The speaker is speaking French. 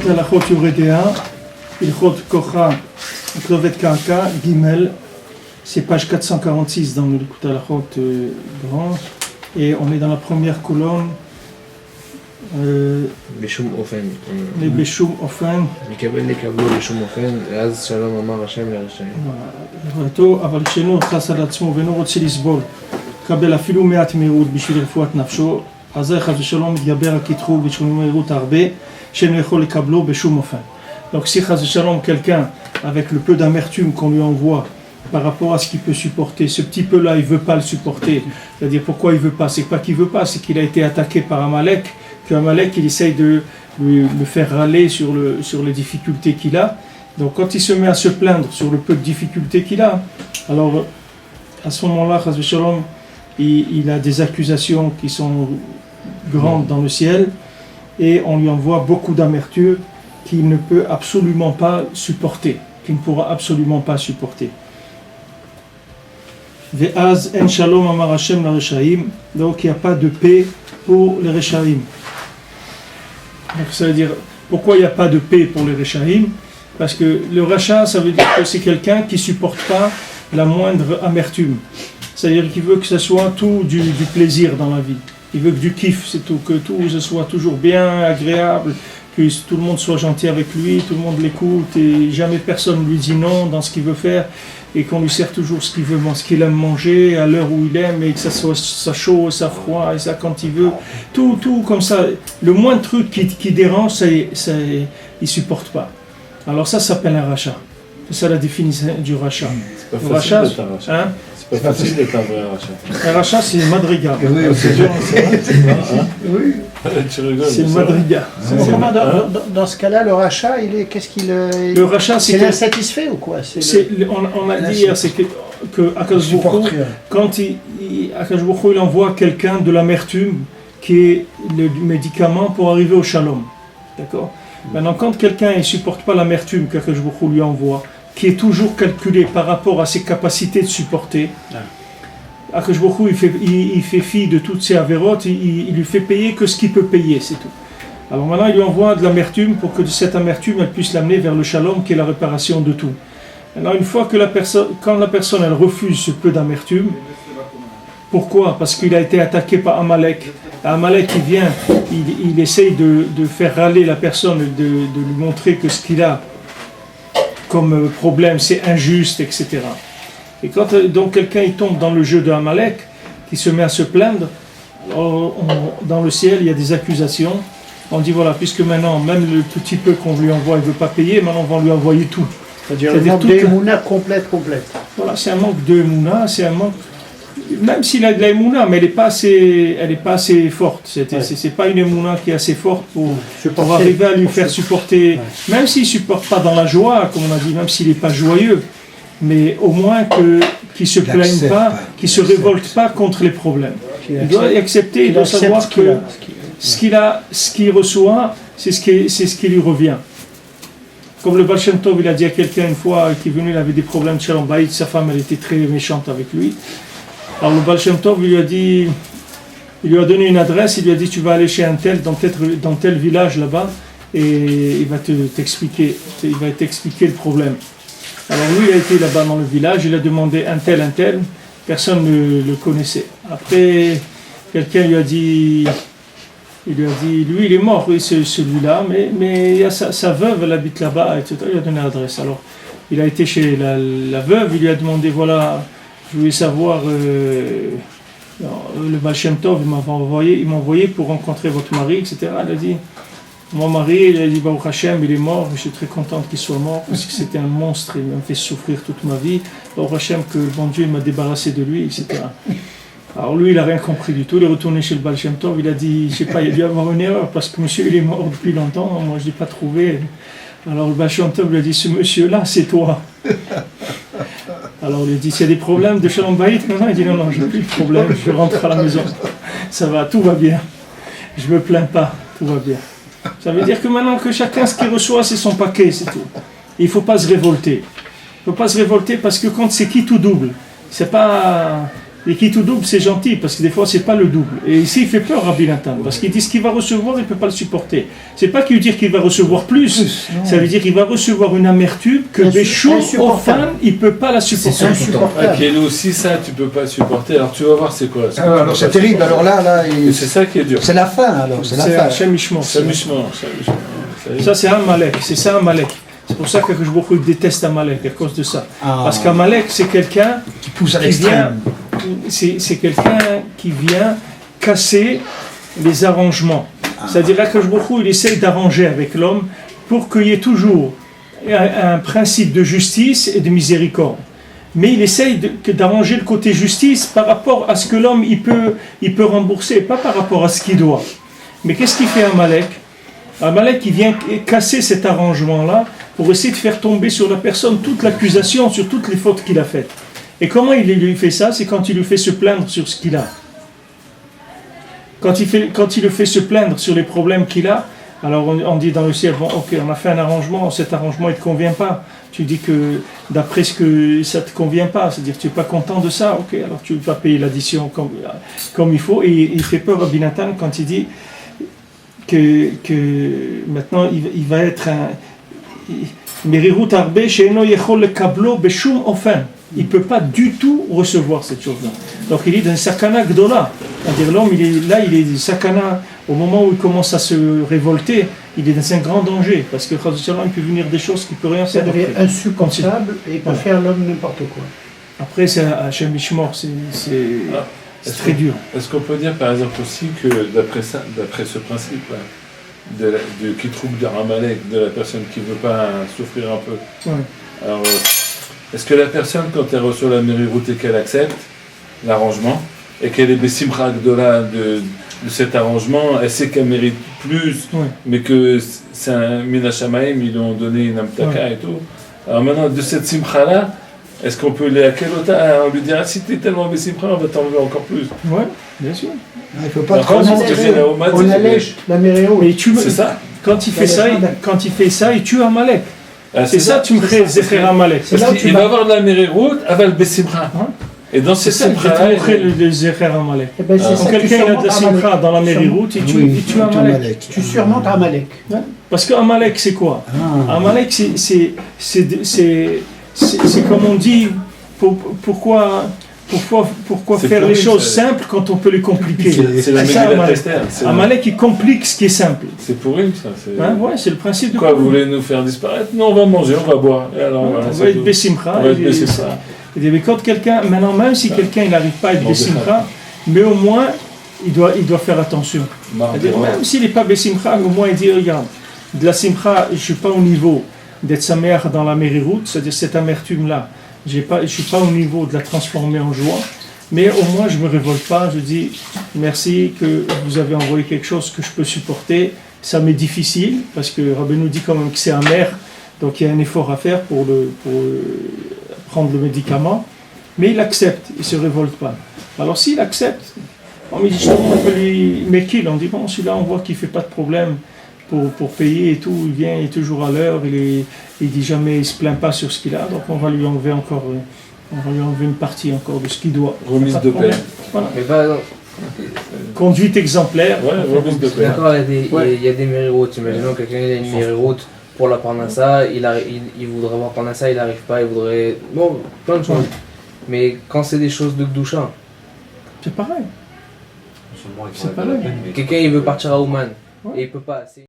Likutei Halachot Yoredea, Ilchot Kocha, Klovet Kaka, Gimel, c'est page 446 dans le Likutei Halachot grand, et on est dans la première colonne. בשום אופן. בשום אופן. מקבל לקבלו בשום אופן, ואז שלום אמר השם לרשעים. אבל כשאינו חס על עצמו ואינו רוצה לסבול, קבל אפילו מעט מהירות בשביל רפואת נפשו, אז זה חס ושלום מתגבר הקטרוג ושומעים מהירות הרבה, שאינו יכול לקבלו בשום אופן. Donc si חס ושלום quelqu'un, avec le peu d'amertume qu'on lui envoie, par rapport à ce qu'il peut supporter, ce petit peu-là, il ne veut pas le supporter. C'est-à-dire pourquoi il ne veut pas? C'est pas qu'il ne veut pas, c'est qu'il a été attaqué par Amalek, qu'Amalek il essaye de le faire râler sur les difficultés qu'il a. Donc quand il se met à se plaindre sur le peu de difficultés qu'il a, alors à ce moment-là, il a des accusations qui sont grandes dans le ciel et on lui envoie beaucoup d'amertume qu'il ne peut absolument pas supporter, qu'il ne pourra absolument pas supporter. Ve'az en shalom amar Hashem la reshaim, donc il n'y a pas de paix pour les reshaim. Donc ça veut dire, pourquoi il n'y a pas de paix pour les reshaim? Parce que le rachat, ça veut dire que c'est quelqu'un qui ne supporte pas la moindre amertume. C'est-à-dire qu'il veut que ce soit tout du plaisir dans la vie. Il veut que du kiff, c'est tout, que tout ce soit toujours bien, agréable, que tout le monde soit gentil avec lui, tout le monde l'écoute et jamais personne ne lui dit non dans ce qu'il veut faire et qu'on lui sert toujours ce qu'il veut, ce qu'il aime manger à l'heure où il aime et que ça soit ça chaud, ça froid et ça quand il veut. Tout comme ça. Le moindre truc qui dérange, il ne supporte pas. Alors ça s'appelle un rachat. C'est ça la définition du rachat. C'est pas facile d'être un rachat. Hein? C'est pas facile d'être un vrai rachat. Un rachat, c'est une madriga. Oui, c'est dur, oui. Tu rigoles. C'est une madriga. Dans ce cas-là, le rachat, qu'est-ce qu'il le rachat, c'est l'insatisfait ou quoi? On a dit hier, c'est que Akadosh Baruch Hu, quand Akadosh Baruch Hu, il envoie quelqu'un de l'amertume qui est le médicament pour arriver au shalom. D'accord? Maintenant, quand quelqu'un ne supporte pas l'amertume qu'Akadosh Baruch Hu lui envoie, qui est toujours calculé par rapport à ses capacités de supporter, Akadosh Baruch Hu, il fait fi de toutes ses avérotes, il lui fait payer que ce qu'il peut payer, c'est tout. Alors maintenant, il lui envoie de l'amertume pour que cette amertume elle puisse l'amener vers le shalom, qui est la réparation de tout. Maintenant, une fois que quand la personne elle refuse ce peu d'amertume, pourquoi? Parce qu'il a été attaqué par Amalek. Amalek, il vient, il essaye de faire râler la personne, de lui montrer que ce qu'il a comme problème, c'est injuste, etc. Et quand donc quelqu'un il tombe dans le jeu de Amalek, qui se met à se plaindre, alors dans le ciel, il y a des accusations. On dit voilà, puisque maintenant, même le petit peu qu'on lui envoie, il ne veut pas payer, maintenant on va lui envoyer tout. C'est-à-dire un manque d'émouna complète. Voilà, c'est un manque d'émouna, c'est un manque... Même s'il a de l'émouna, mais elle n'est pas assez forte. C'est pas une émouna qui est assez forte pour arriver à lui faire supporter, même s'il ne supporte pas dans la joie, comme on a dit, même s'il n'est pas joyeux, mais au moins qu'il ne se plaigne pas, qu'il ne se révolte pas contre les problèmes. Il doit accepter, il doit savoir que ce qu'il reçoit, c'est ce qui lui revient. Comme le Baal Shem Tov, il a dit à quelqu'un une fois qui est venu, il avait des problèmes de Shalom Bayit, sa femme elle était très méchante avec lui. Alors le Baal Shem Tov, il lui a donné une adresse, il lui a dit tu vas aller chez un tel, dans tel village là-bas, et il va t'expliquer le problème. Alors lui, il a été là-bas dans le village, il a demandé un tel, personne ne le connaissait. Après, quelqu'un lui a dit, lui il est mort, oui, c'est celui-là, mais il y a sa veuve, elle habite là-bas, etc. Il a donné l'adresse. Alors il a été chez la veuve, il lui a demandé, voilà, je voulais savoir, le Baal Shem Tov, il m'a envoyé pour rencontrer votre mari, etc. Elle a dit, mon mari, il a dit, Baruch Hashem, il est mort, je suis très contente qu'il soit mort, parce que c'était un monstre, il m'a fait souffrir toute ma vie. Baruch Hashem, que bon Dieu m'a débarrassé de lui, etc. Alors lui, il n'a rien compris du tout, il est retourné chez le Baal Shem Tov, il a dit, je sais pas, il a dû avoir une erreur, parce que monsieur, il est mort depuis longtemps, moi je ne l'ai pas trouvé. Alors le Baal Shem Tov lui a dit, ce monsieur-là, c'est toi. Alors il a dit, s'il y a des problèmes de Shalom Bayit, maintenant il dit, non, je n'ai plus de problème, je rentre à la maison, ça va, tout va bien, je ne me plains pas, tout va bien. Ça veut dire que maintenant que chacun, ce qu'il reçoit, c'est son paquet, c'est tout. Il ne faut pas se révolter. Il ne faut pas se révolter parce que quand c'est qui tout double, c'est pas... Et qui tout double, c'est gentil, parce que des fois, c'est pas le double. Et ici, il fait peur, Rabbi Nathan, parce qu'il dit ce qu'il va recevoir, il ne peut pas le supporter. C'est pas qu'il veut dire qu'il va recevoir plus, ça veut dire qu'il va recevoir une amertume que Béchou, au fan, il ne peut pas la supporter. Quel aussi, ça, tu peux pas le supporter. Alors, tu vas voir, c'est quoi. Alors, c'est terrible. Alors là, c'est ça qui est dur. c'est la fin, alors. C'est la fin. Hachem Ishmor. Ça, c'est Amalek. C'est ça, Amalek. C'est pour ça que je beaucoup déteste Amalek, à cause de ça. Parce qu'Amalek, c'est quelqu'un qui pousse à l'extrême. C'est quelqu'un qui vient casser les arrangements. C'est-à-dire que il essaye d'arranger avec l'homme pour qu'il y ait toujours un principe de justice et de miséricorde. Mais il essaye d'arranger le côté justice par rapport à ce que l'homme il peut rembourser, pas par rapport à ce qu'il doit. Mais qu'est-ce qu'il fait Amalek? Amalek il vient casser cet arrangement-là pour essayer de faire tomber sur la personne toute l'accusation sur toutes les fautes qu'il a faites. Et comment il lui fait ça? C'est quand il lui fait se plaindre sur ce qu'il a. Quand il le fait se plaindre sur les problèmes qu'il a, alors on dit dans le ciel, bon ok, on a fait un arrangement, cet arrangement il ne te convient pas. Tu dis que d'après ce que ça ne te convient pas, c'est-à-dire que tu n'es pas content de ça, ok, alors tu vas payer l'addition comme il faut. Et il fait peur à Binatan quand il dit que maintenant il va être un... Merirut Arbe She'eno Yechol Lekablo Beshum Ofen. Il ne peut pas du tout recevoir cette chose-là. Donc il est dans sakana gdola. C'est-à-dire l'homme, il est sakana, au moment où il commence à se révolter, il est dans un grand danger. Parce que il peut venir des choses qui ne peuvent rien faire. Ça devient insupportable et il peut faire l'homme n'importe quoi. Après, c'est Hachem Ishmor, c'est très dur. Est-ce qu'on peut dire par exemple aussi que d'après ce principe qui trouve de Amalek, de la personne qui ne veut pas souffrir un peu, alors est-ce que la personne, quand elle reçoit la Merirut et qu'elle accepte l'arrangement, et qu'elle est Bessimcha de cet arrangement, elle sait qu'elle mérite plus, mais que c'est un Minashamaim, ils lui ont donné une Amtaka et tout. Alors maintenant, de cette Simcha-là, est-ce qu'on peut aller à quel autre on lui dire, si t'es tellement Bessimcha, on va t'enlever encore plus? Oui, bien sûr. Il ne faut pas on allège la Merirut. Mais c'est ça. Quand il fait ça, il tue Amalek. C'est ça, tu me crées Zecher Amalek. Il va avoir de la Merirut avec Bessimcha. Et dans ces simcha, il crée le Zecher Amalek. Quand quelqu'un a de la simcha dans la Merirut, il tue Amalek. Tu surmontes Amalek. Parce que Amalek, c'est quoi? Amalek, c'est comme on dit, pourquoi faire les choses simples quand on peut les compliquer? C'est la Amalek. Amalek, il complique ce qui est simple. C'est pourri, ça. Ouais, c'est le principe de... Quoi, vous voulez nous faire disparaître? Non, on va manger, on va boire. Et alors, on va être Bessimcha. Mais quand quelqu'un, maintenant, même si quelqu'un n'arrive pas à être Bessimcha, mais au moins, il doit faire attention. Même s'il n'est pas Bessimcha, au moins il dit, regarde, de la Simcha, je ne suis pas au niveau d'être sa mère dans la Merirut, c'est-à-dire cette amertume-là. Je ne suis pas au niveau de la transformer en joie, mais au moins je ne me révolte pas, je dis merci que vous avez envoyé quelque chose que je peux supporter. Ça m'est difficile, parce que Rabbi nous dit quand même que c'est amer, donc il y a un effort à faire pour prendre le médicament, mais il accepte, il ne se révolte pas. Alors s'il accepte, on peut lui méquille, on dit bon, celui-là on voit qu'il ne fait pas de problème pour payer et tout, il vient, il est toujours à l'heure, il dit jamais, il ne se plaint pas sur ce qu'il a, donc on va lui enlever une partie encore de ce qu'il doit. Remise de paix. Voilà. Mais par exemple, conduite exemplaire. Ouais, remise de paix. D'accord, il y a des Merirut. Imaginons quelqu'un il a une Merirut pour la Parnassa, il voudrait avoir Parnassa, il n'arrive pas, il voudrait... Bon, plein de choses. Mais quand c'est des choses de Gdoucha... C'est pareil. Quelqu'un il veut partir à Ouman, et il peut pas...